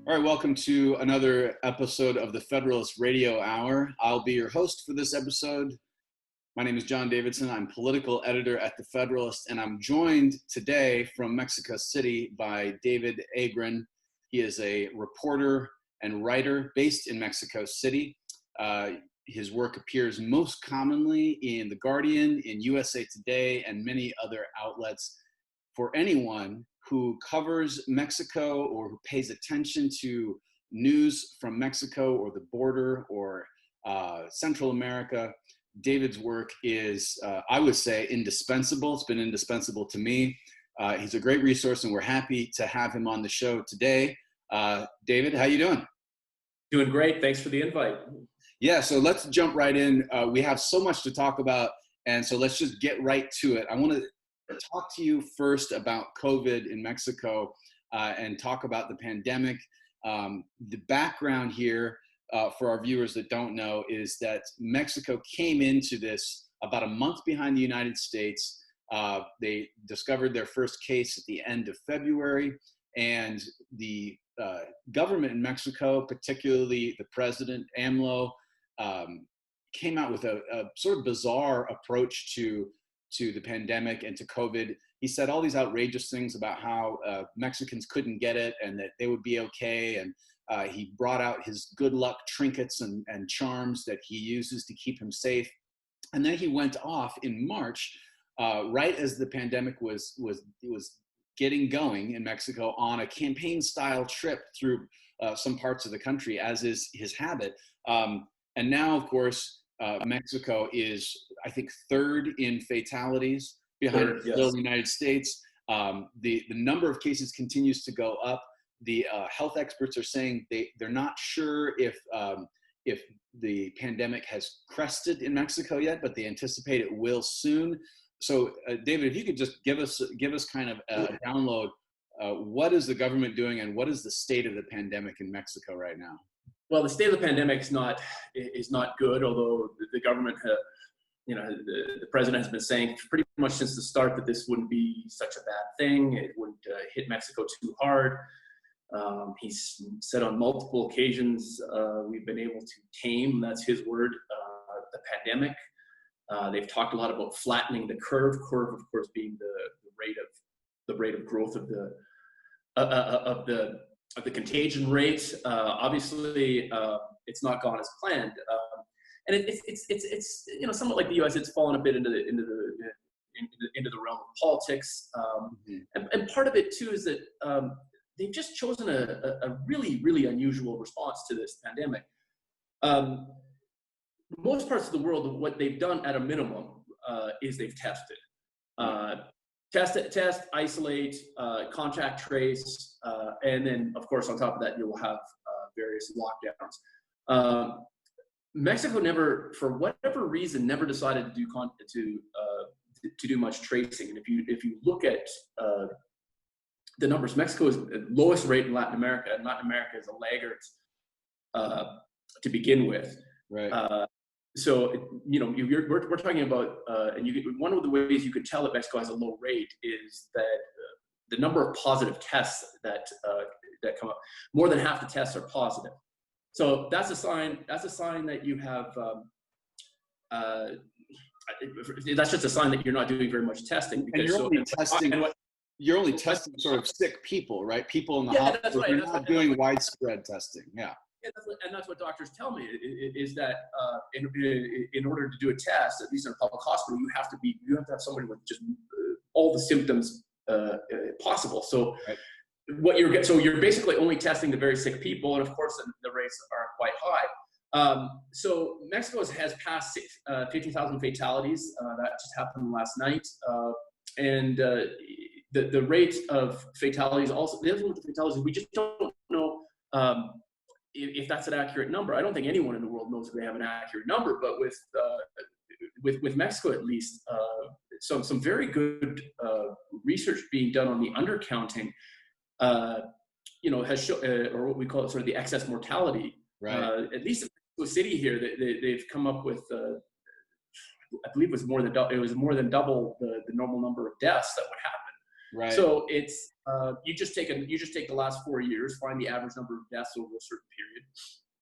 All right, welcome to another episode of the Federalist Radio Hour. I'll be your host for this episode. My name is John Davidson. I'm political editor at the Federalist, and I'm joined today from Mexico City by David Agren. He is a reporter and writer based in Mexico City. His work appears most commonly in The Guardian, in USA Today, and many other outlets. For anyone who covers Mexico or who pays attention to news from Mexico or the border or Central America, David's work is, I would say, indispensable. It's been indispensable to me. He's a great resource, and we're happy to have him on the show today. David, how you doing? Doing great. Thanks for the invite. Yeah, so let's jump right in. We have so much to talk about, and so let's just get right to it. I want to talk to you first about COVID in Mexico and talk about the pandemic. The background here for our viewers that don't know is that Mexico came into this about a month behind the United States. They discovered their first case at the end of February, and the government in Mexico, particularly the president, AMLO, came out with a sort of bizarre approach to the pandemic and to COVID. He said all these outrageous things about how Mexicans couldn't get it and that they would be okay. And he brought out his good luck trinkets and charms that he uses to keep him safe. And then he went off in March, right as the pandemic was getting going in Mexico, on a campaign-style trip through some parts of the country, as is his habit. And now, of course, Mexico is, I think, third in fatalities behind the United States. The number of cases continues to go up. The health experts are saying they're not sure if the pandemic has crested in Mexico yet, but they anticipate it will soon. So, David, if you could just give us kind of a download, what is the government doing, and what is the state of the pandemic in Mexico right now? Well, the state of the pandemic is not good, although the government, the president has been saying pretty much since the start that this wouldn't be such a bad thing. It wouldn't hit Mexico too hard. He's said on multiple occasions we've been able to tame, that's his word, the pandemic. They've talked a lot about flattening the curve of course being the rate of growth of the contagion rate. Obviously, it's not gone as planned, and it's somewhat like the U.S. It's fallen a bit into the realm of politics, and part of it too is that they've just chosen a really unusual response to this pandemic. Most parts of the world, what they've done at a minimum is they've tested. Test, isolate, contact trace, and then, of course, on top of that, you will have various lockdowns. Mexico never, for whatever reason, never decided to do much tracing. And if you look at the numbers, Mexico is the lowest rate in Latin America, and Latin America is a laggard to begin with. Right. So, we're talking about, one of the ways you could tell that Mexico has a low rate is that the number of positive tests that come up, more than half the tests are positive. So that's a sign that you have, that's just a sign that you're not doing very much testing. Because you're only testing sort of sick people, right? People in the hospital. That's right. You're not doing widespread testing. Yeah. And that's what doctors tell me is that in order to do a test, at least in a public hospital, you have to have somebody with just all the symptoms possible. So you're basically only testing the very sick people, and of course the rates are quite high. So Mexico has passed 50,000 fatalities. That just happened last night, and the rate of fatalities also. The other thing with the fatalities, we just don't know. If that's an accurate number. I don't think anyone in the world knows if they have an accurate number, but with Mexico at least, some very good research being done on the undercounting, has shown, or what we call it, sort of the excess mortality. Right. At least in Mexico City here, they've come up with, I believe it was more than double the normal number of deaths that would happen. Right. So it's you just take the last 4 years, find the average number of deaths over a certain period,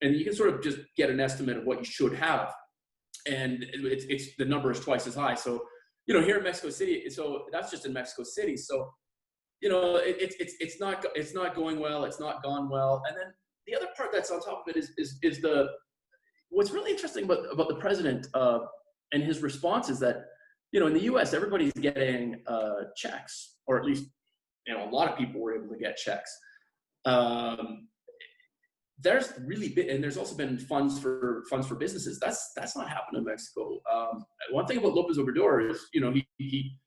and you can sort of just get an estimate of what you should have, and it's the number is twice as high. So here in Mexico City, so that's just in Mexico City. So it's not going well. It's not gone well. And then the other part that's on top of it is the what's really interesting about the president and his response is that in the U.S. everybody's getting checks, or at least a lot of people were able to get checks. There's really been, and there's also been funds for businesses. That's not happened in Mexico. One thing about López Obrador is he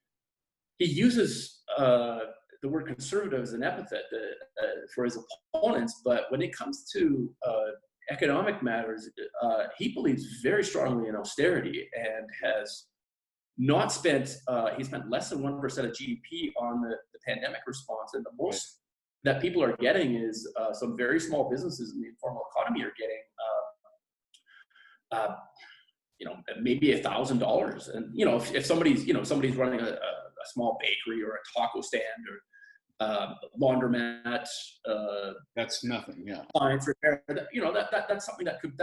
uses the word conservative as an epithet for his opponents, but when it comes to economic matters, he believes very strongly in austerity and has not spent, he spent less than 1% of GDP on the pandemic response, and the most that people are getting is some very small businesses in the informal economy are getting, maybe $1,000. And if somebody's running a small bakery or a taco stand or laundromat, that's nothing. Yeah. Appliance repair. That's something that could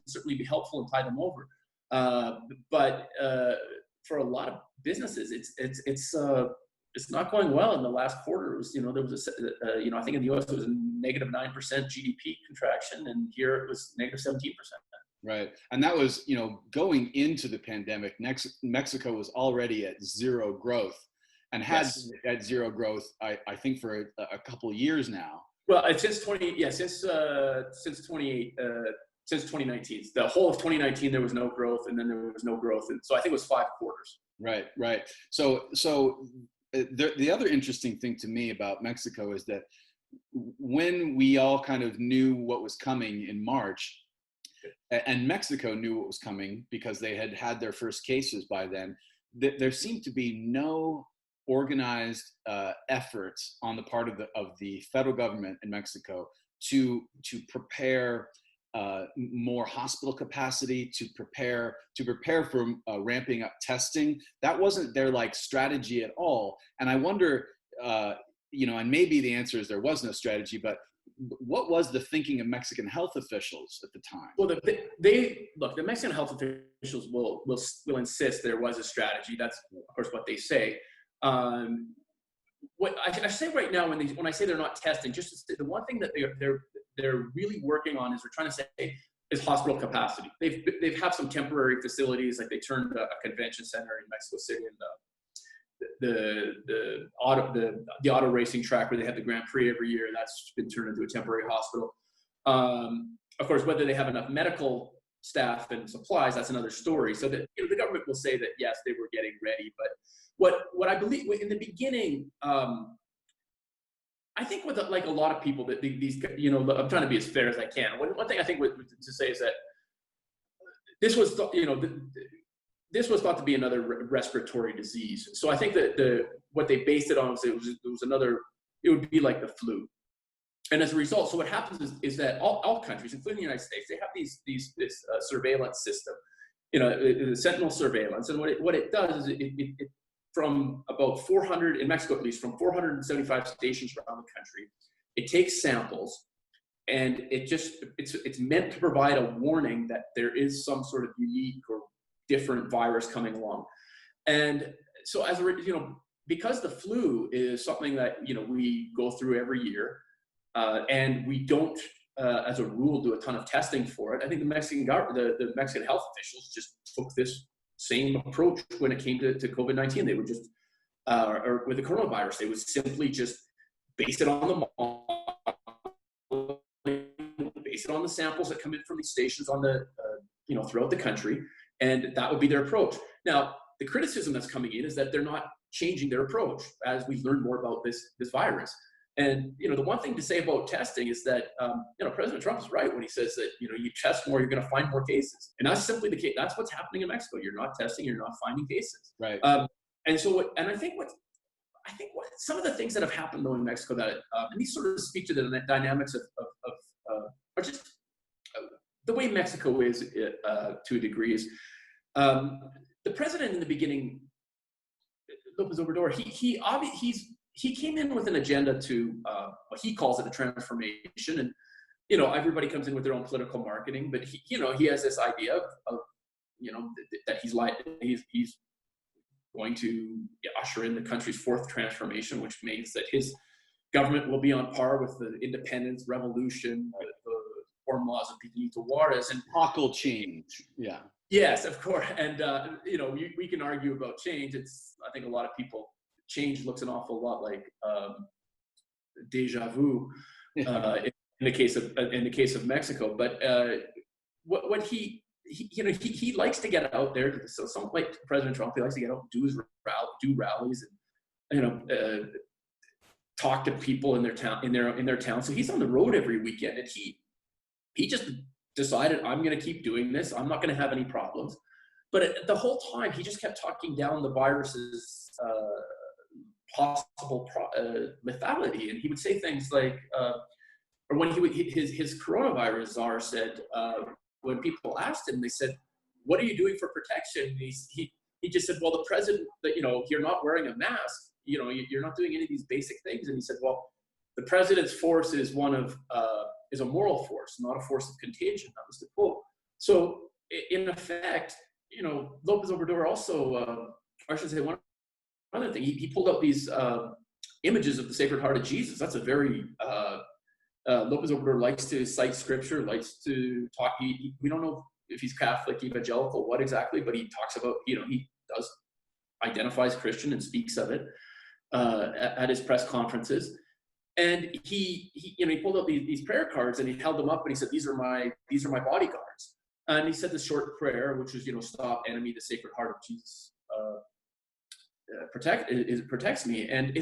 certainly be helpful and tie them over. But for a lot of businesses, it's not going well. In the last quarter, it was there was I think in the U.S. it was a -9% GDP contraction, and here it was -17%. Right, and that was going into the pandemic, Mexico was already at zero growth, and had at zero growth, I think for a couple of years now. Well, since 2019, the whole of 2019 there was no growth, and then there was no growth, and so I think it was 5 quarters. Right. So the other interesting thing to me about Mexico is that when we all kind of knew what was coming in March, and Mexico knew what was coming because they had had their first cases by then, there seemed to be no organized efforts on the part of the federal government in Mexico to prepare more hospital capacity, to prepare for ramping up testing. That wasn't their strategy at all. And I wonder, and maybe the answer is there was no strategy, but what was the thinking of Mexican health officials at the time? Well, the Mexican health officials will insist there was a strategy. That's of course what they say. What I say right now, when I say they're not testing, just to say, the one thing that they're really working on is they're trying to say is hospital capacity. They've have some temporary facilities, like they turned a convention center in Mexico City and the auto racing track where they have the Grand Prix every year, that's been turned into a temporary hospital. Of course, whether they have enough medical staff and supplies, that's another story. So that the government will say that yes, they were getting ready, but what I believe in the beginning, I think with a lot of people that these I'm trying to be as fair as I can. One thing I think to say is that this was this was thought to be another respiratory disease. So I think that what they based it on was it would be like the flu. And as a result, so what happens is that all countries, including the United States, they have this surveillance system, the sentinel surveillance. And what it does is it from about 400, in Mexico at least, from 475 stations around the country, it takes samples, and it's meant to provide a warning that there is some sort of unique or different virus coming along. And so because the flu is something that we go through every year, and we don't as a rule do a ton of testing for it, I think the Mexican health officials just took this same approach when it came to COVID-19. They would just or with the coronavirus, they would simply just base it on the samples that come in from these stations on the throughout the country, and that would be their approach. Now, the criticism that's coming in is that they're not changing their approach as we learn more about this virus. And the one thing to say about testing is that President Trump is right when he says that you test more, you're going to find more cases, and that's simply the case. That's what's happening in Mexico. You're not testing, you're not finding cases. Right. And I think what some of the things that have happened though in Mexico that and these sort of speak to the dynamics of or just the way Mexico is to a degree is the president in the beginning, López Obrador. he came in with an agenda to what he calls it a transformation, and everybody comes in with their own political marketing, but he has this idea of that he's going to usher in the country's fourth transformation, which means that his government will be on par with the independence, revolution, the reform laws of Benito Juarez, and epochal change. Yeah. Yes, of course. And we can argue about change. I think a lot of people, change looks an awful lot like deja vu in the case of Mexico. But what he likes to get out there. So some like President Trump, he likes to get out and do rallies and talk to people in their town. So he's on the road every weekend, and he just decided, I'm going to keep doing this. I'm not going to have any problems. But the whole time, he just kept talking down the virus's possible lethality, and he would say things like, or when his coronavirus czar said, when people asked him, they said, "What are you doing for protection?" And he just said, "Well, the president, you're not wearing a mask. You're not doing any of these basic things." And he said, "Well, the president's force is is a moral force, not a force of contagion." That was the quote. So in effect, Lopez Obrador also, I should say one other thing, he pulled up these images of the Sacred Heart of Jesus. That's a very, Lopez Obrador likes to cite scripture, likes to talk, we don't know if he's Catholic, evangelical, what exactly, but he talks about, he identifies Christian and speaks of it at his press conferences. And he pulled out these prayer cards and he held them up and he said, these are my bodyguards. And he said this short prayer, which was, stop enemy, the Sacred Heart of Jesus protects me. And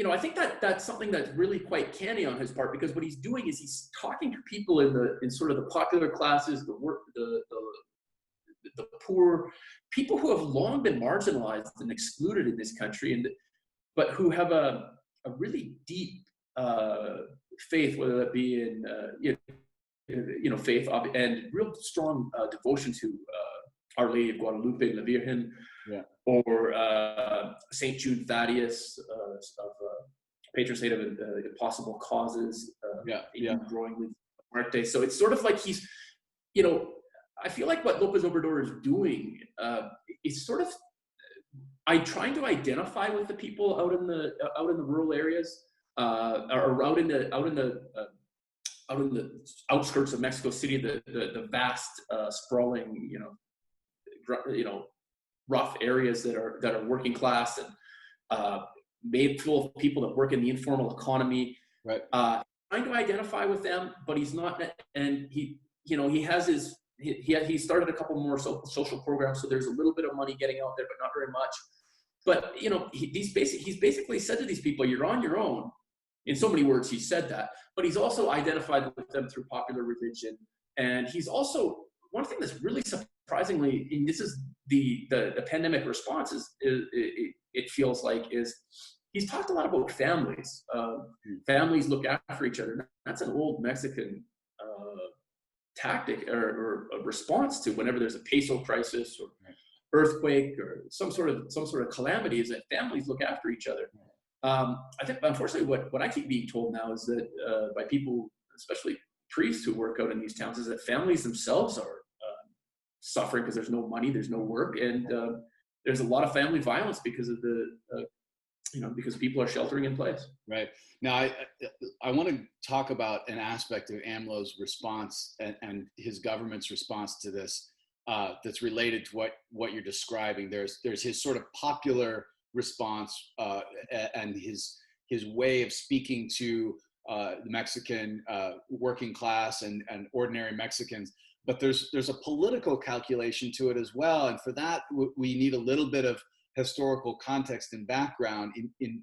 I think that's something that's really quite canny on his part, because what he's doing is he's talking to people in sort of the popular classes, the poor, people who have long been marginalized and excluded in this country, but who have a really deep faith, whether that be in faith and real strong devotion to Our Lady of Guadalupe, La Virgen, or Saint Jude Thaddeus, of patron saint of impossible causes, growing Marte. So it's sort of like he's, I feel like what Lopez Obrador is doing is sort of, trying to identify with the people out in the rural areas, or out in the outskirts of Mexico City, the vast, sprawling, rough areas that are working class and made full of people that work in the informal economy. Right. Trying to identify with them, but he's not, and he started a couple more social programs, so there's a little bit of money getting out there, but not very much. But he's basically said to these people, "You're on your own." In so many words, he said that. But he's also identified with them through popular religion, and he's also, one thing that's really surprisingly, and this is the pandemic response, it feels like, is he's talked a lot about families. Families look after each other. That's an old Mexican tactic or a response to whenever there's a peso crisis or earthquake or some sort of calamity, is that families look after each other. I think, unfortunately, what I keep being told now is that by people, especially priests who work out in these towns, is that families themselves are suffering because there's no money, there's no work, and there's a lot of family violence because of because people are sheltering in place. Right. Now, I want to talk about an aspect of AMLO's response and his government's response to this that's related to what you're describing. There's his sort of popular response and his way of speaking to the Mexican working class and ordinary Mexicans. But there's a political calculation to it as well, and for that we need a little bit of historical context and background. And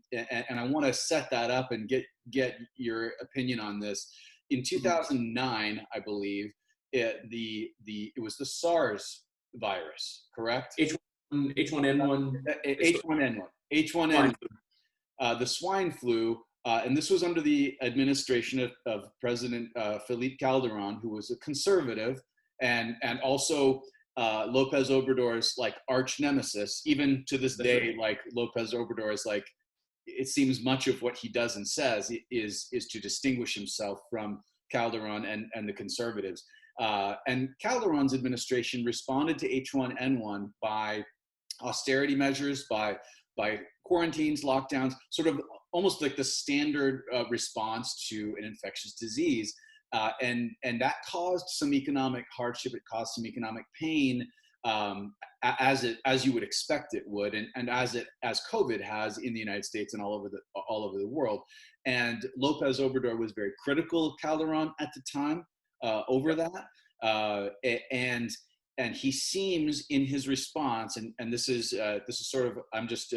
I want to set that up and get your opinion on this. In 2009, I believe, it was the SARS virus, correct? H1N1. H1N1. The swine flu. And this was under the administration of President Felipe Calderon, who was a conservative and also Lopez Obrador's like arch nemesis. Even to this day, like Lopez Obrador is like, it seems much of what he does and says is to distinguish himself from Calderon and the conservatives. And Calderon's administration responded to H1N1 by austerity measures, by quarantines, lockdowns, sort of almost like the standard response to an infectious disease. And that caused some economic hardship. It caused some economic pain, as you would expect it would, and as COVID has in the United States and all over the world. And Lopez Obrador was very critical of Calderon at the time over that, and he seems in his response, and this is sort of, I'm just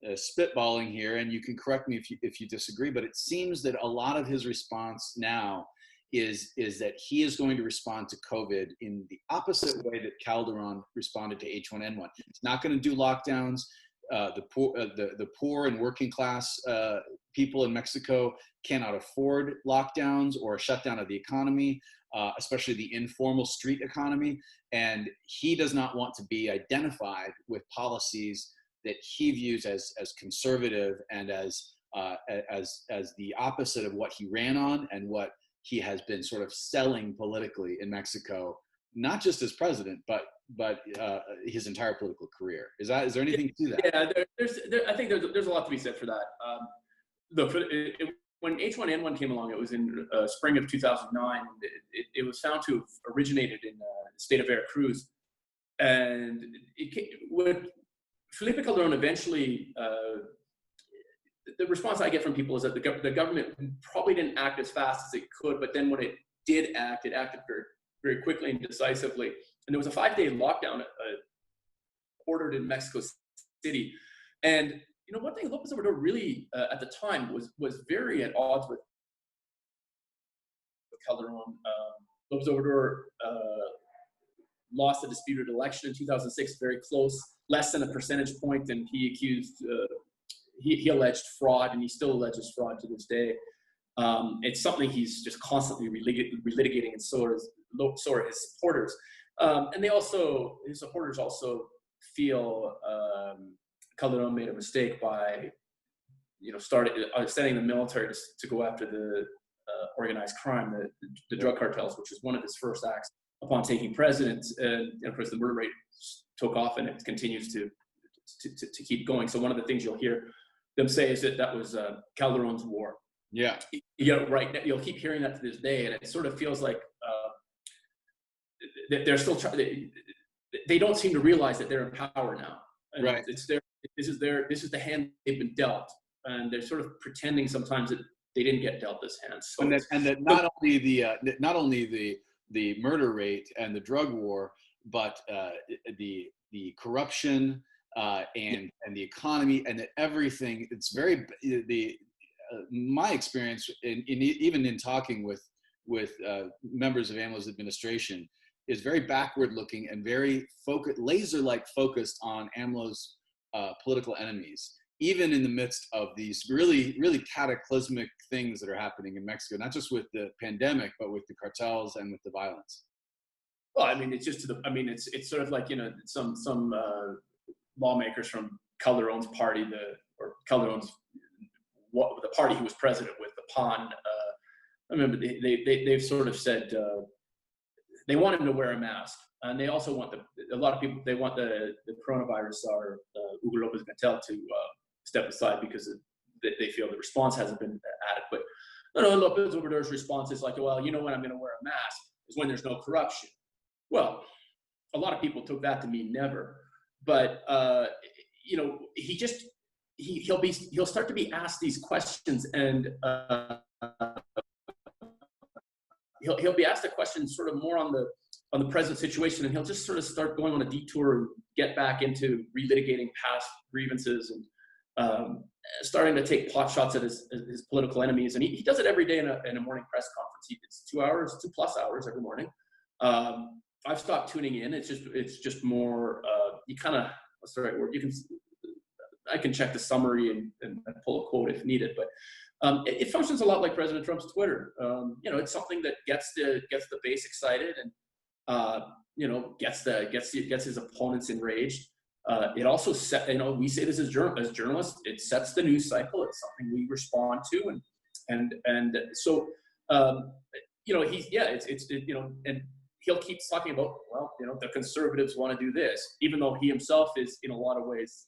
spitballing here, and you can correct me if you disagree, but it seems that a lot of his response now is that he is going to respond to COVID in the opposite way that Calderon responded to H1N1. He's not going to do lockdowns. The poor and working class people in Mexico cannot afford lockdowns or a shutdown of the economy, especially the informal street economy. And he does not want to be identified with policies that he views as conservative and as the opposite of what he ran on and what he has been sort of selling politically in Mexico, not just as president, but his entire political career. Is there anything to that? Yeah, I think there's a lot to be said for that. Look, when H1N1 came along, it was in spring of 2009. It was found to have originated in the state of Veracruz, and when Felipe Calderon eventually. The response I get from people is that the government probably didn't act as fast as it could, but then when it did act, it acted very, very quickly and decisively. And there was a 5-day lockdown ordered in Mexico City. And one thing Lopez Obrador really at the time was very at odds with Calderon. Lopez Obrador lost a disputed election in 2006, very close, less than a percentage point, and he accused. He alleged fraud, and he still alleges fraud to this day. It's something he's just constantly relitigating, and so are his supporters. And his supporters also feel Calderon made a mistake by, sending the military to go after the organized crime, the drug cartels, which is one of his first acts upon taking precedence. And of course, the murder rate took off, and it continues to keep going. So one of the things you'll hear them say is that was Calderon's war. Yeah. Right. You'll keep hearing that to this day, and it sort of feels like they're still trying. They don't seem to realize that they're in power now. And right. This is the hand they've been dealt, and they're sort of pretending sometimes that they didn't get dealt this hand. So, and that not only the murder rate and the drug war, but the corruption. And the economy and everything. It's very my experience even in talking with members of AMLO's administration is very backward looking and very laser-like focused on AMLO's political enemies, even in the midst of these really, really cataclysmic things that are happening in Mexico, not just with the pandemic, but with the cartels and with the violence. Well, I mean, it's just it's sort of like some lawmakers from Calderon's party, the party he was president with, the PAN. I remember they've sort of said they want him to wear a mask, and they also want a lot of people. They want the coronavirus czar Hugo López-Gatell to step aside because they feel the response hasn't been adequate. No, López Obrador's response is like, well, when I'm going to wear a mask is when there's no corruption. Well, a lot of people took that to mean never. But he'll start to be asked these questions, and he'll be asked a question sort of more on the present situation, and he'll just sort of start going on a detour and get back into relitigating past grievances and starting to take pot shots at his political enemies. And he does it every day in a morning press conference. It's 2+ hours every morning. I've stopped tuning in. It's just more. You kind of, what's the right word? I can check the summary and pull a quote if needed, but it functions a lot like President Trump's Twitter. It's something that gets the base excited, and gets his opponents enraged. It also set, we say this as journalists, it sets the news cycle. It's something we respond to, and so and he'll keep talking about, well, the conservatives want to do this, even though he himself is in a lot of ways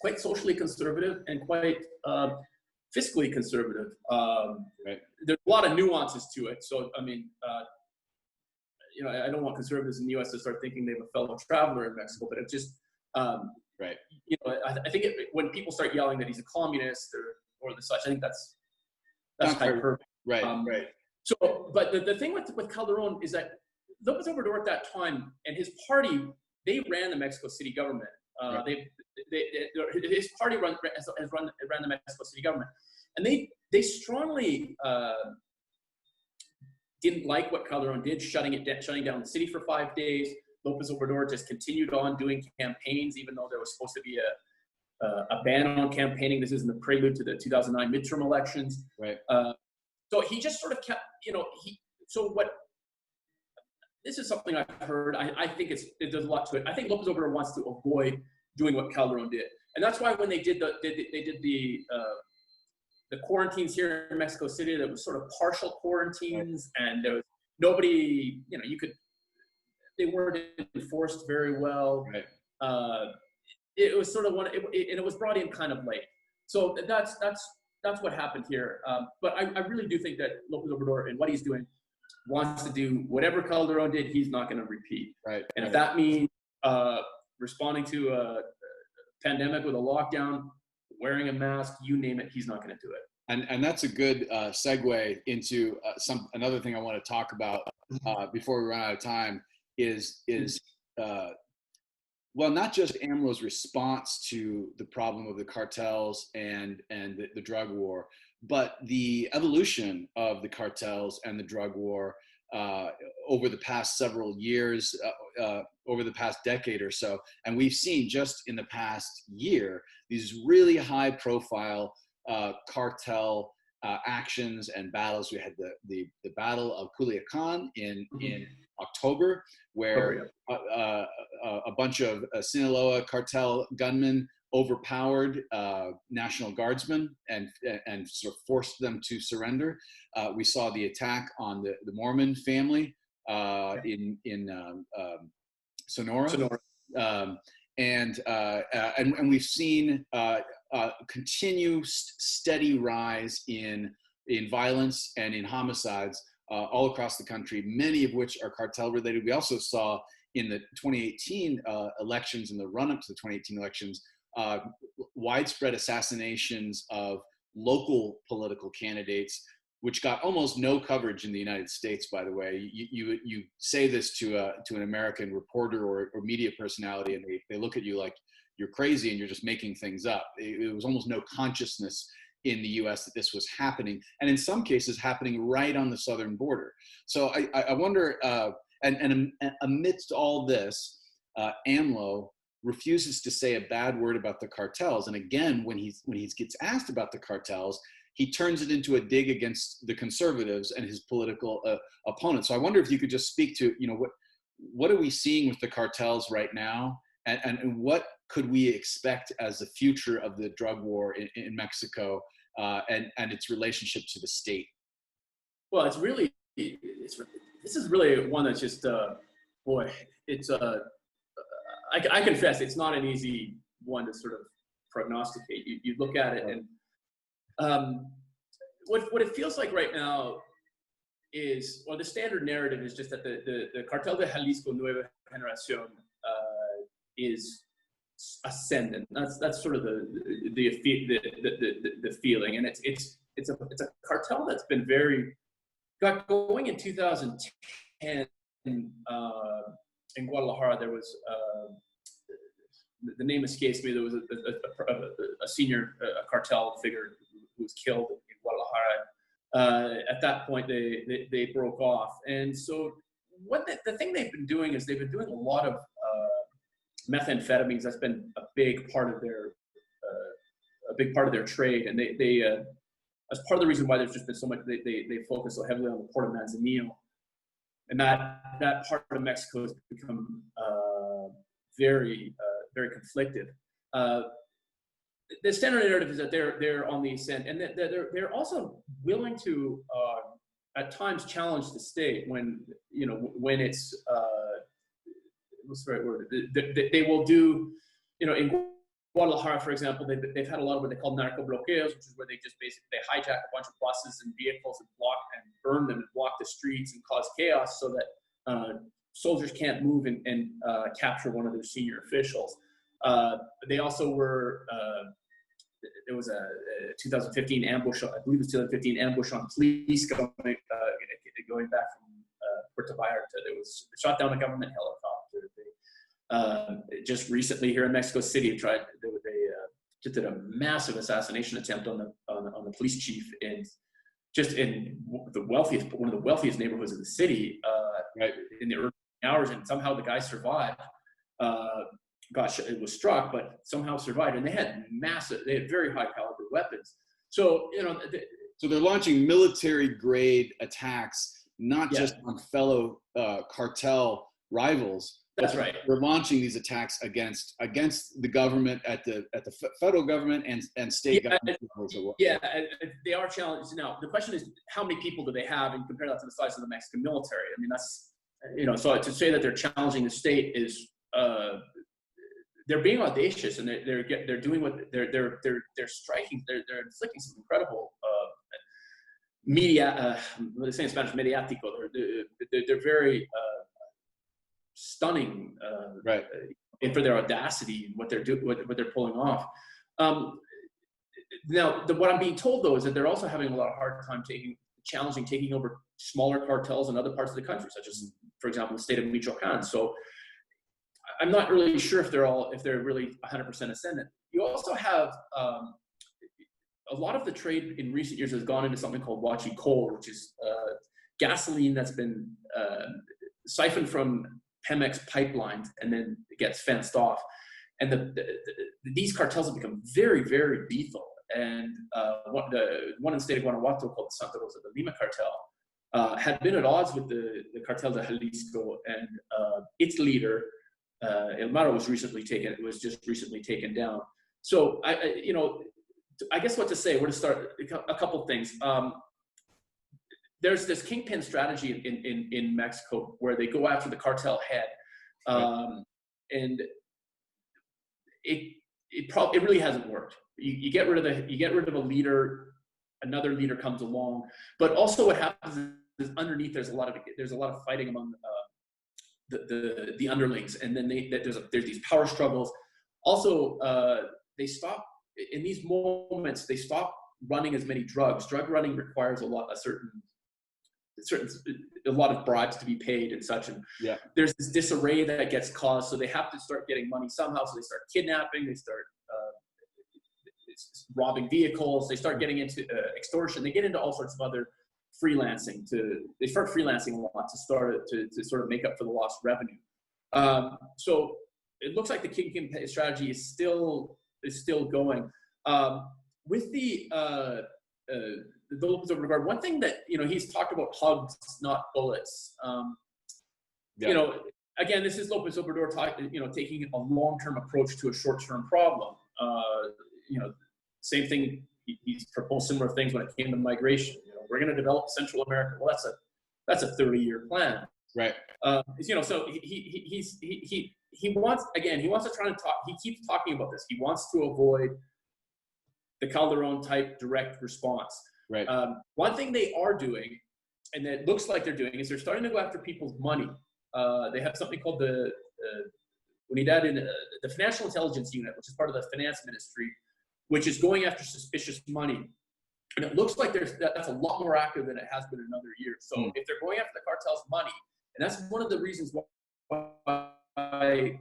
quite socially conservative and quite fiscally conservative. Right. There's a lot of nuances to it. So, I mean, I don't want conservatives in the U.S. to start thinking they have a fellow traveler in Mexico, but it just, right. I think when people start yelling that he's a communist or the such, I think that's hyperbole. Right. Right. So, but the thing with Calderon is that López Obrador at that time and his party, they ran the Mexico City government. Right. His party ran the Mexico City government, and they strongly didn't like what Calderon did, shutting down the city for 5 days. López Obrador just continued on doing campaigns, even though there was supposed to be a ban on campaigning. This is in the prelude to the 2009 midterm elections. Right. So he just sort of kept, this is something I've heard. I think there's a lot to it. I think López Obrador wants to avoid doing what Calderon did. And that's why when they did the quarantines here in Mexico City, that was sort of partial quarantines, and there was nobody, they weren't enforced very well. Right. It was sort of and it was brought in kind of late. So that's what happened here. But I really do think that López Obrador and what he's doing wants to do whatever Calderon did, he's not going to repeat. Right. And if that means responding to a pandemic with a lockdown, wearing a mask, you name it, he's not going to do it. And that's a good segue into another thing I want to talk about before we run out of time is not just AMLO's response to the problem of the cartels and the drug war, but the evolution of the cartels and the drug war over the past several years, over the past decade or so. And we've seen just in the past year, these really high profile cartel actions and battles. We had the Battle of Culiacan in October, where a bunch of Sinaloa cartel gunmen overpowered National Guardsmen and sort of forced them to surrender. We saw the attack on the Mormon family in Sonora. And we've seen continuous steady rise in violence and in homicides all across the country, many of which are cartel related. We also saw in the 2018 elections, in the run-up to the 2018 elections, widespread assassinations of local political candidates, which got almost no coverage in the United States, by the way. You say this to an American reporter or media personality, and they look at you like you're crazy and you're just making things up. It was almost no consciousness in the US that this was happening, and in some cases happening right on the southern border. So I wonder, and amidst all this, AMLO refuses to say a bad word about the cartels. And again, when he gets asked about the cartels, he turns it into a dig against the conservatives and his political opponents. So I wonder if you could just speak to, what are we seeing with the cartels right now, and what could we expect as the future of the drug war in Mexico and its relationship to the state? Well, this is really one that's just, I confess it's not an easy one to sort of prognosticate. You look at it, and what it feels like right now is, the standard narrative is just that the Cartel de Jalisco Nueva Generación is ascendant. That's sort of the feeling, and it's a cartel that's been got going in 2010 in Guadalajara. There was the name escapes me. There was a senior cartel figure who was killed in Guadalajara. At that point, they broke off, and so the thing they've been doing is they've been doing a lot of methamphetamines. That's been a big part of their trade, and that's part of the reason why there's just been so much. They focus so heavily on the Port of Manzanillo. and that part of Mexico has become very conflicted. The standard narrative is that they're on the ascent, and that they're also willing to at times challenge the state when it's what's the right word? They will do, in Guadalajara, for example, they've had a lot of what they call narco bloqueos, which is where they just basically hijack a bunch of buses and vehicles and block and burn them and block the streets and cause chaos so that soldiers can't move and capture one of their senior officials. They also were, there was a 2015 ambush, I believe it was 2015 ambush on police going back from Puerto Vallarta. There was shot down a government helicopter. They, just recently here in Mexico City, they just did a massive assassination attempt on the police chief in one of the wealthiest neighborhoods of the city, right, in the early hours, and somehow the guy survived. It was struck, but somehow survived, and they had very high caliber weapons. So so they're launching military grade attacks, not just on fellow cartel rivals. That's right. They're launching these attacks against the government at the federal government and state government. Yeah, they are challenged. Now the question is, how many people do they have, and compare that to the size of the Mexican military? I mean, that's so to say that they're challenging the state is they're being audacious, and they're doing what they're striking. They're inflicting some incredible media. What they say in Spanish, mediático. They're very stunning, right? And for their audacity, what they're pulling off. Now, what I'm being told though is that they're also having a lot of hard time taking over smaller cartels in other parts of the country, such as, for example, the state of Michoacan. So I'm not really sure if they're really 100% ascendant. You also have a lot of the trade in recent years has gone into something called huachicol, which is gasoline that's been siphoned from Pemex pipelines and then it gets fenced off. And these cartels have become very, very lethal. And one in the state of Guanajuato called the Santa Rosa de Lima cartel had been at odds with the Cartel de Jalisco, and its leader, El Maro, was just recently taken down. So I guess what to say, where to start, a couple things. There's this kingpin strategy in Mexico where they go after the cartel head, and it really hasn't worked. You get rid of a leader, another leader comes along, but also what happens is underneath there's a lot of fighting among the underlings, and then there's these power struggles. Also, they stop in these moments. They stop running as many drugs. Drug running requires a lot of bribes to be paid and such, and there's this disarray that gets caused, so they have to start getting money somehow. So they start kidnapping, they start robbing vehicles, they start getting into extortion, they get into all sorts of other freelancing. They start freelancing a lot to sort of make up for the lost revenue. So it looks like the kingpin strategy is still going. With the Lopez Obrador, one thing that he's talked about hugs, not bullets. Again, this is Lopez Obrador taking a long-term approach to a short-term problem. Same thing. He's proposed similar things when it came to migration. We're going to develop Central America. Well, that's a 30-year plan, right? So he wants to try and talk. He keeps talking about this. He wants to avoid the Calderon type direct response. Right. One thing they are doing, and it looks like they're doing, is they're starting to go after people's money. They have something called the Unidad in the Financial Intelligence Unit, which is part of the Finance Ministry, which is going after suspicious money. And it looks like that's a lot more active than it has been in other years. So if they're going after the cartel's money, and that's one of the reasons why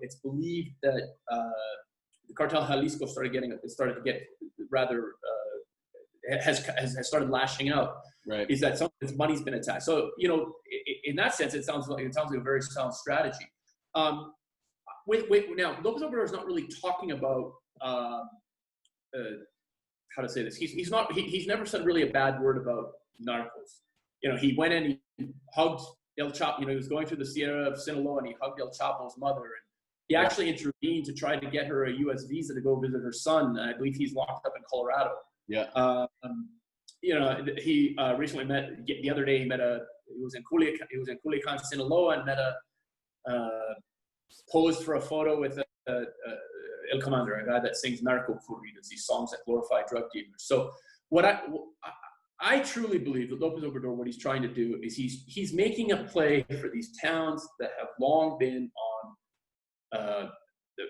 it's believed that the Cartel Jalisco started to get rather has started lashing out. Right. Is that some of its money's been attacked? So in that sense, it sounds like a very sound strategy. Now Lopez Obrador is not really talking about how to say this. He's never said really a bad word about narcos. He went in, he hugged El Chapo, he was going through the Sierra of Sinaloa and he hugged El Chapo's mother. And he actually intervened to try to get her a U.S. visa to go visit her son. And I believe he's locked up in Colorado. Yeah. He recently met, the other day, he was in Culiacan, Sinaloa, and met posed for a photo with El Commander, a guy that sings narco corridos, these songs that glorify drug dealers. So what I truly believe that Lopez Obrador, what he's trying to do is he's making a play for these towns that have long been on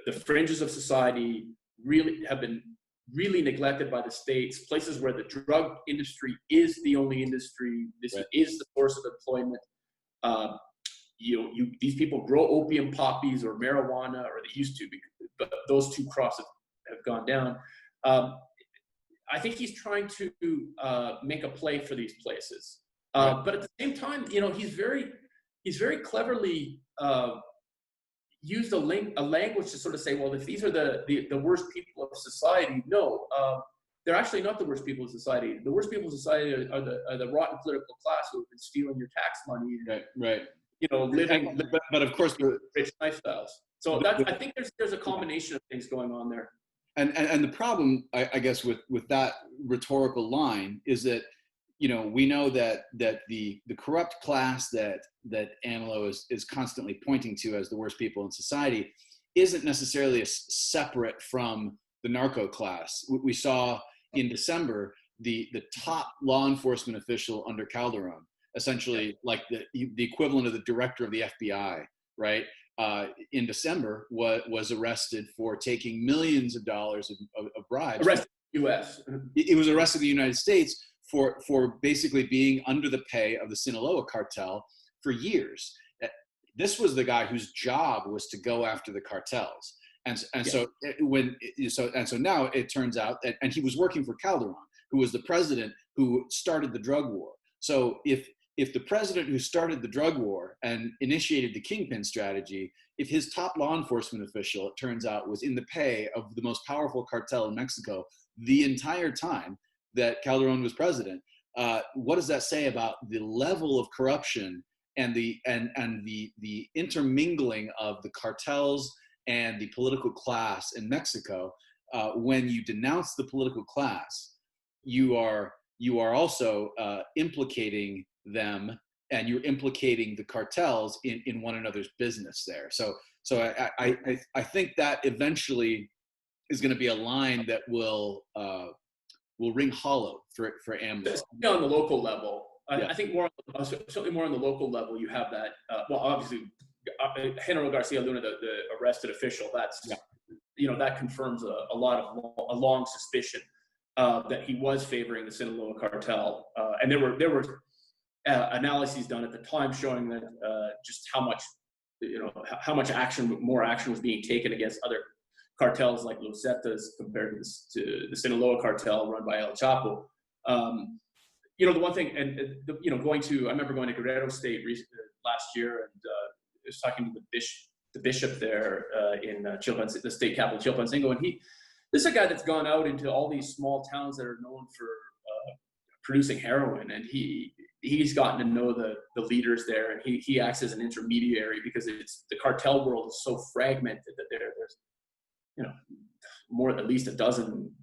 the fringes of society, really have been really neglected by the states, places where the drug industry is the only industry, this is the source of employment. These people grow opium poppies or marijuana, or they used to, but those two crops have gone down. I think he's trying to make a play for these places, but at the same time, he's very cleverly used a language to sort of say, well, if these are the worst people of society, no, they're actually not the worst people of society. The worst people of society are the rotten political class who have been stealing your tax money. Right. Living, but of course, rich lifestyles. So I think there's a combination of things going on there. And the problem, I guess, with that rhetorical line is that, we know that the corrupt class that AMLO is constantly pointing to as the worst people in society isn't necessarily separate from the narco class. We saw in December the top law enforcement official under Calderon, essentially like the equivalent of the director of the FBI, right? In December was arrested for taking millions of dollars of bribes. Arrested in the U.S. It was arrested in the United States for basically being under the pay of the Sinaloa cartel for years. This was the guy whose job was to go after the cartels. So now it turns out that, and he was working for Calderon, who was the president who started the drug war. So if the president who started the drug war and initiated the kingpin strategy, if his top law enforcement official, it turns out, was in the pay of the most powerful cartel in Mexico the entire time that Calderon was president, what does that say about the level of corruption and the intermingling of the cartels and the political class in Mexico? When you denounce the political class, you are also implicating them, and you're implicating the cartels in one another's business there. So I think that eventually is going to be a line that will ring hollow for AMLO. On the local level, I think certainly more on the local level, you have that. Obviously, Genaro Garcia Luna, the arrested official, that confirms a long suspicion that he was favoring the Sinaloa cartel, and there were analyses done at the time showing that just how much more action was being taken against other cartels like Los Zetas compared to the Sinaloa cartel run by El Chapo. The one thing, and I remember going to Guerrero State last year, and I was talking to the bishop there in the state capital, Chilpancingo, and this is a guy that's gone out into all these small towns that are known for producing heroin, and he's gotten to know the leaders there, and he acts as an intermediary because the cartel world is so fragmented that there's at least a dozen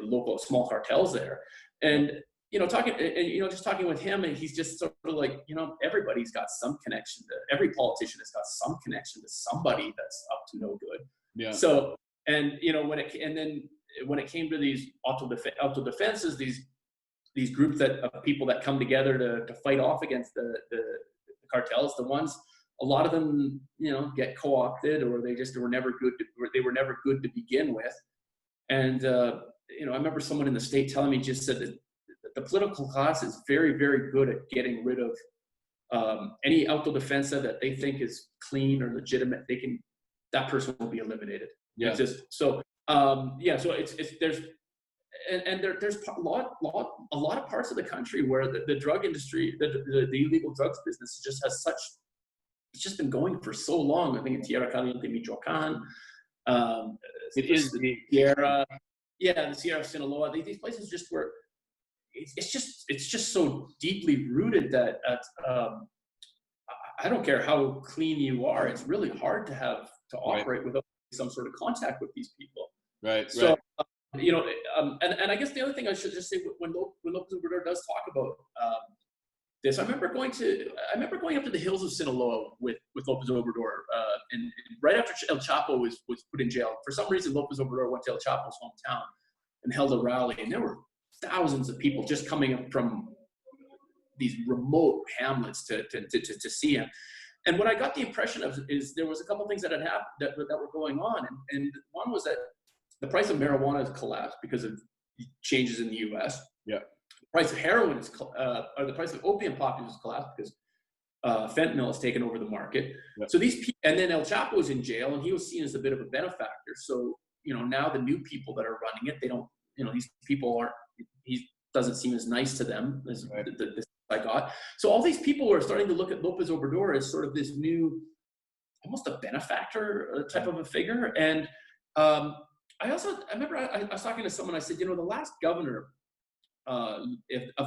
local small cartels there, and just talking with him, and he's just sort of like, everybody's got some connection every politician has got some connection to somebody that's up to no good. Yeah. So when it came to these auto defenses, these groups of people that come together to fight off against the cartels, a lot of them, get co-opted, or they were never good to begin with. And, I remember someone in the state telling me, just said that the political class is very, very good at getting rid of any auto defensa that they think is clean or legitimate. That person will be eliminated. Yeah. So so there's a lot of parts of the country where the drug industry, the illegal drugs business it's just been going for so long. I think in Tierra Caliente, Michoacan, it is the Sierra, the Sierra of Sinaloa. These places just were, it's just so deeply rooted that I don't care how clean you are, it's really hard to operate without some sort of contact with these people. Right. So, you know, and I guess the other thing I should just say, when Lopez Obrador does talk about this, I remember going up to the hills of Sinaloa with Lopez Obrador, and right after El Chapo was put in jail. For some reason, Lopez Obrador went to El Chapo's hometown and held a rally, and there were thousands of people just coming up from these remote hamlets to see him. And what I got the impression of is there was a couple things that had happened that were going on, and one was that the price of marijuana has collapsed because of changes in the U.S. Yeah. The price of heroin or the price of opium populace has collapsed because fentanyl has taken over the market. Yeah. So these people, and then El Chapo was in jail, and he was seen as a bit of a benefactor. So, you know, now the new people that are running it, they don't, you know, these people aren't. He doesn't seem as nice to them as this I got. So all these people are starting to look at Lopez Obrador as sort of this new, almost a benefactor type of a figure. And I remember I was talking to someone. I said, you know, the last governor of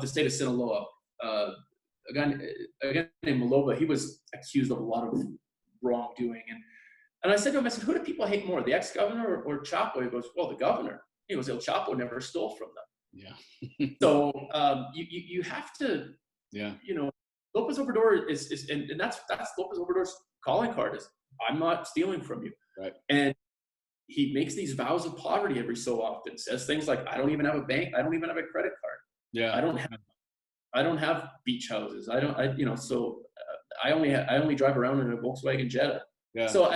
the state of Sinaloa, a guy named Maloba, he was accused of a lot of wrongdoing. And I said to him, I said, who do people hate more, the ex-governor or Chapo? He goes, well, the governor. He goes, El Chapo never stole from them. Yeah. So you have to, you know, Lopez Obrador is and that's Lopez Obrador's calling card is, I'm not stealing from you. Right. And he makes these vows of poverty every so often, says things like, I don't even have a bank. I don't even have a credit card. Yeah. I don't have beach houses. So I only drive around in a Volkswagen Jetta. Yeah. So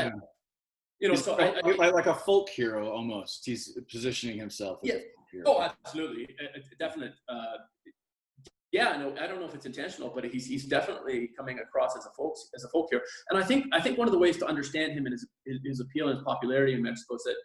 he's like a folk hero almost. He's positioning himself as a folk hero. Oh, absolutely. A definite. I don't know if it's intentional, but he's definitely coming across as a folk hero. And I think one of the ways to understand him and his appeal and his popularity in Mexico is that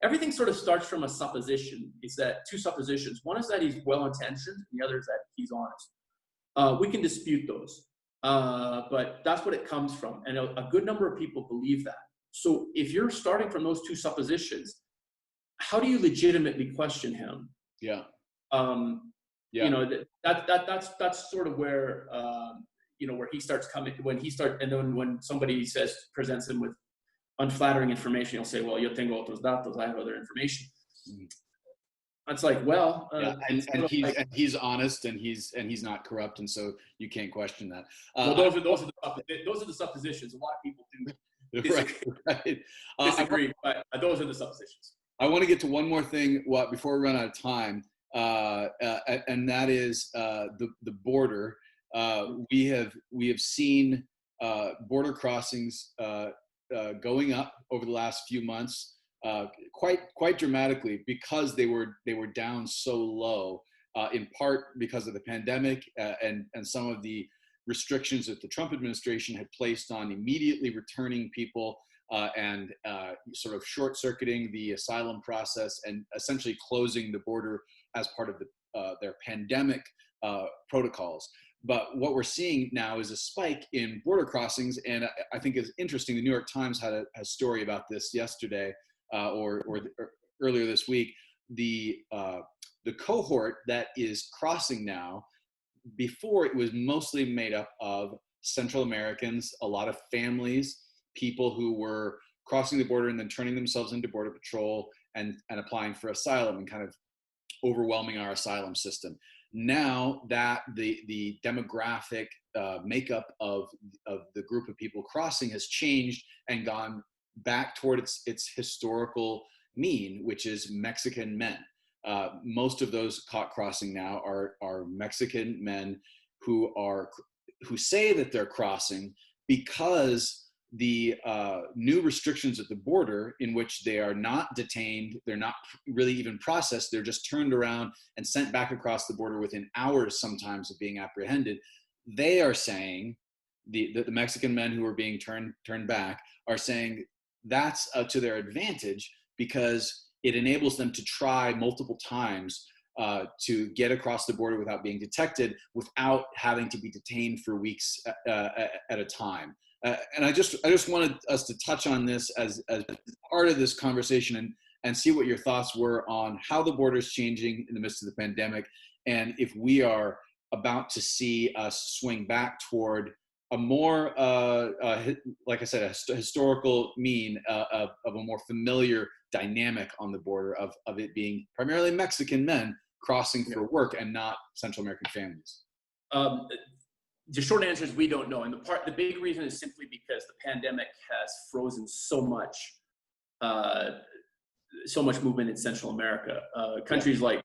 everything sort of starts from a supposition. It's that two suppositions. One is that he's well-intentioned, and the other is that he's honest. We can dispute those, but that's what it comes from. And a good number of people believe that. So if you're starting from those two suppositions, how do you legitimately question him? Yeah. You know, that's sort of where where he starts coming, and then when somebody presents him with unflattering information, he'll say, well, yo tengo otros datos, I have other information. It's like, well, and he's honest, and he's not corrupt, and so you can't question that. Well, those are the suppositions. A lot of people do disagree, but those are the suppositions. I want to get to one more thing before we run out of time. And that is the border. We have seen border crossings going up over the last few months, quite dramatically, because they were down so low, in part because of the pandemic and some of the restrictions that the Trump administration had placed on immediately returning people. And sort of short-circuiting the asylum process and essentially closing the border as part of their pandemic protocols. But what we're seeing now is a spike in border crossings, and I think it's interesting. The New York Times had a story about this yesterday or earlier this week. The cohort that is crossing now, before it was mostly made up of Central Americans, a lot of families, people who were crossing the border and then turning themselves into Border Patrol and applying for asylum and kind of overwhelming our asylum system. Now that the demographic makeup of the group of people crossing has changed and gone back toward its historical mean, which is Mexican men. Most of those caught crossing now are Mexican men who say that they're crossing because the new restrictions at the border, in which they are not detained, they're not really even processed, they're just turned around and sent back across the border within hours sometimes of being apprehended. They are saying, the Mexican men who are being turned back are saying that's to their advantage, because it enables them to try multiple times to get across the border without being detected, without having to be detained for weeks at a time. And I just wanted us to touch on this as part of this conversation and see what your thoughts were on how the border is changing in the midst of the pandemic, and if we are about to see us swing back toward a more, like I said, a historical mean of a more familiar dynamic on the border of it being primarily Mexican men crossing for work and not Central American families? The short answer is we don't know, and the big reason is simply because the pandemic has frozen so much movement in Central America. Countries like,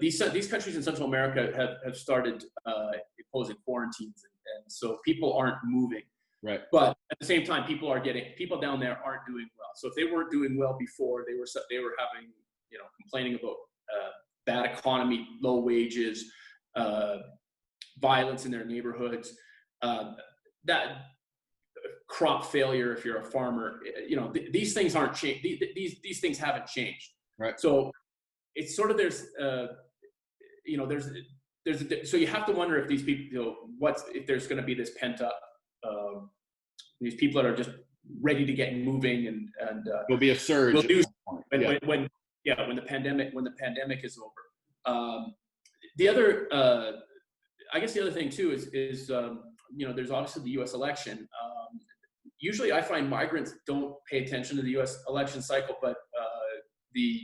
these countries in Central America have started imposing quarantines, and so people aren't moving. Right. But at the same time, people down there aren't doing well. So if they weren't doing well before, they were having, complaining about bad economy, low wages, violence in their neighborhoods, that crop failure if you're a farmer, these things aren't changed. These things haven't changed. Right. So it's sort of so you have to wonder if these people, if there's going to be this pent up, these people that are just ready to get moving and there'll be a surge when the pandemic is over. The other, I guess the other thing too is there's obviously the U.S. election. Usually I find migrants don't pay attention to the U.S. election cycle, but the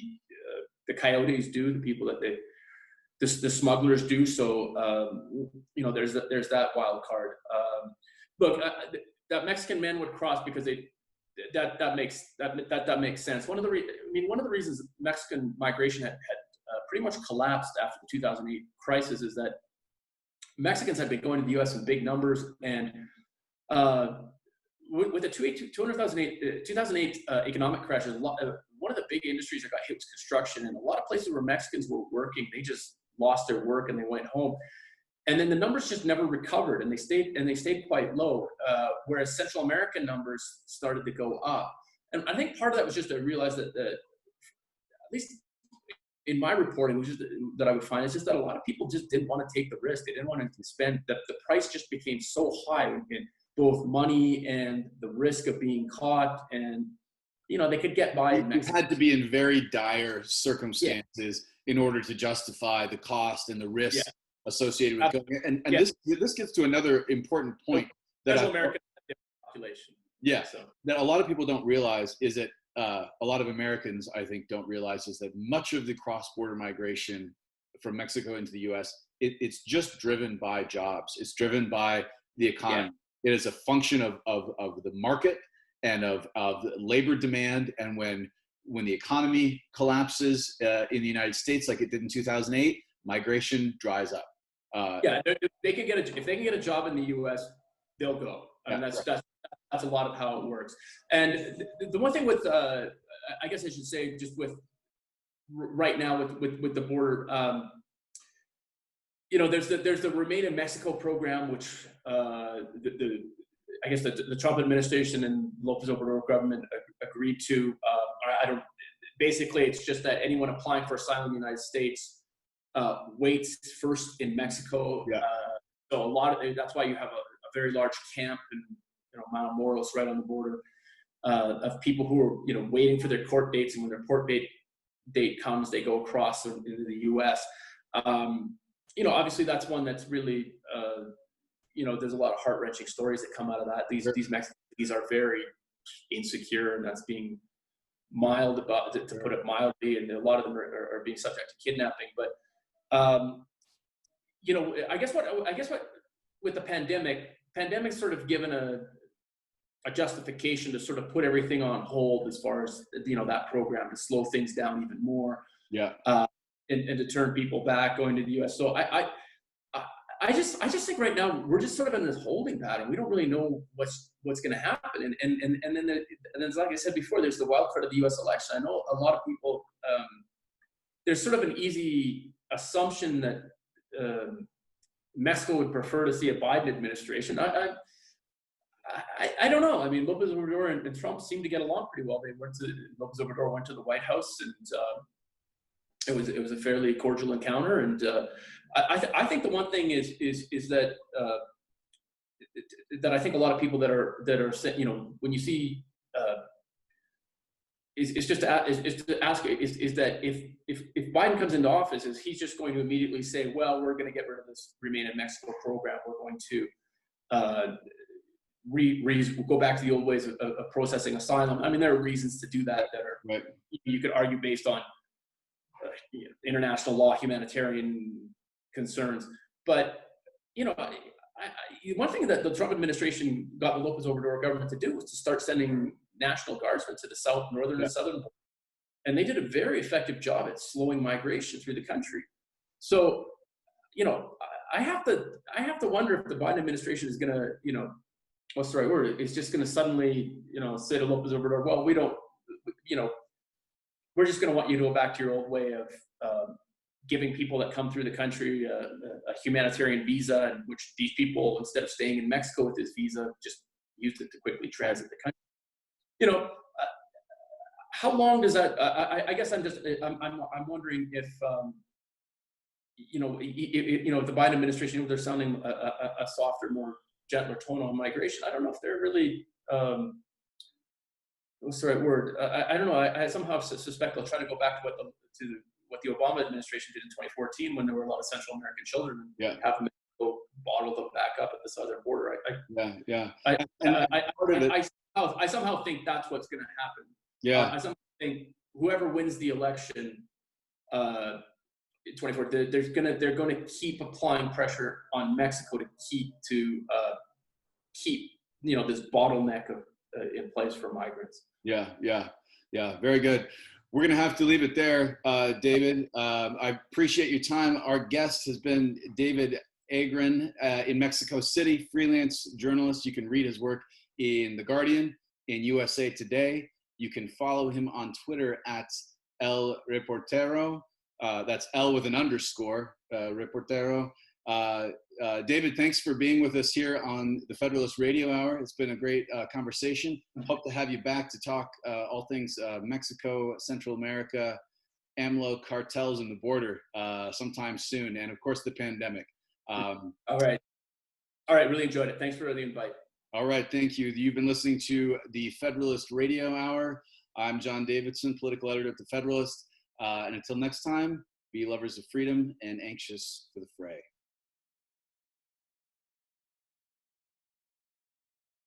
coyotes do, the people that the smugglers do. So, there's that wild card. Look, that Mexican men would cross because that makes sense. One of the reasons Mexican migration had pretty much collapsed after the 2008 crisis is that Mexicans had been going to the U.S. in big numbers, and with the 2008 economic crash, one of the big industries that got hit was construction, and a lot of places where Mexicans were working, they just lost their work and they went home, and then the numbers just never recovered, and they stayed quite low, whereas Central American numbers started to go up. And I think part of that was just to realize that at least in my reporting, which is that I would find, is just that a lot of people just didn't want to take the risk. They didn't want to spend. The price just became so high in both money and the risk of being caught, and they could get by. You had to be in very dire circumstances in order to justify the cost and the risk associated with going. And this gets to another important point that Central American population. Yeah, so that a lot of people don't realize is that a lot of Americans, I think, don't realize is that much of the cross-border migration from Mexico into the U.S., it's just driven by jobs. It's driven by the economy. Yeah. It is a function of the market and of labor demand. And when the economy collapses in the United States, like it did in 2008, migration dries up. If they can get a job in the U.S., they'll go. And that's a lot of how it works. And the one thing with, I guess I should say, just with right now with the border, there's the Remain in Mexico program, which I guess the Trump administration and López Obrador government agreed to. Basically, it's just that anyone applying for asylum in the United States waits first in Mexico. Yeah. So that's why you have a very large camp in Matamoros, right on the border, of people who are waiting for their court dates, and when their court date comes, they go across into the U.S. Obviously that's one that's really there's a lot of heart-wrenching stories that come out of that. These Mexicans are very insecure, and that's being mild about to put it mildly, and a lot of them are being subject to kidnapping. But I guess what with the pandemic's sort of given a justification to sort of put everything on hold as far as that program, to slow things down even more. Yeah. And to turn people back going to the U.S. So I just think right now we're just sort of in this holding pattern. We don't really know what's going to happen. And then like I said before, there's the wild card of the U.S. election. I know a lot of people. There's sort of an easy assumption that Mexico would prefer to see a Biden administration. I don't know. I mean, López Obrador and Trump seem to get along pretty well. López Obrador went to the White House, and it was a fairly cordial encounter. And I think the one thing is that that I think a lot of people that are when you see is just to ask is that if Biden comes into office, is he's just going to immediately say, well, we're going to get rid of this Remain in Mexico program. We're going to go back to the old ways of processing asylum. I mean, there are reasons to do that are, right. You could argue based on international law, humanitarian concerns. But, one thing that the Trump administration got the Lopez Obrador government to do was to start sending National Guardsmen to the south, northern, and southern border. And they did a very effective job at slowing migration through the country. So, I have to wonder if the Biden administration is going to, what's the right word? It's just going to suddenly, say to Lopez Obrador, well, we don't, we're just going to want you to go back to your old way of giving people that come through the country a humanitarian visa, in which these people, instead of staying in Mexico with this visa, just used it to quickly transit the country. How long does that? I guess I'm wondering if if the Biden administration, they're sounding a softer, more gentler tone on migration. I don't know if they're really what's the right word? I don't know. I somehow suspect they'll try to go back to what the Obama administration did in 2014, when there were a lot of Central American children, and have them go bottle them back up at the southern border. I somehow think that's what's going to happen. Yeah. I somehow think whoever wins the election, 24, they're going to keep applying pressure on Mexico to keep this bottleneck in place for migrants. Yeah. Very good. We're going to have to leave it there, David. I appreciate your time. Our guest has been David Agren in Mexico City, freelance journalist. You can read his work in The Guardian, in USA Today. You can follow him on Twitter at El Reportero. That's L with an underscore, Reportero. David, thanks for being with us here on the Federalist Radio Hour. It's been a great conversation. Hope to have you back to talk all things Mexico, Central America, AMLO, cartels, and the border sometime soon, and of course the pandemic. All right. Really enjoyed it. Thanks for the invite. All right, thank you. You've been listening to the Federalist Radio Hour. I'm John Davidson, political editor at the Federalist. And until next time, be lovers of freedom and anxious for the fray.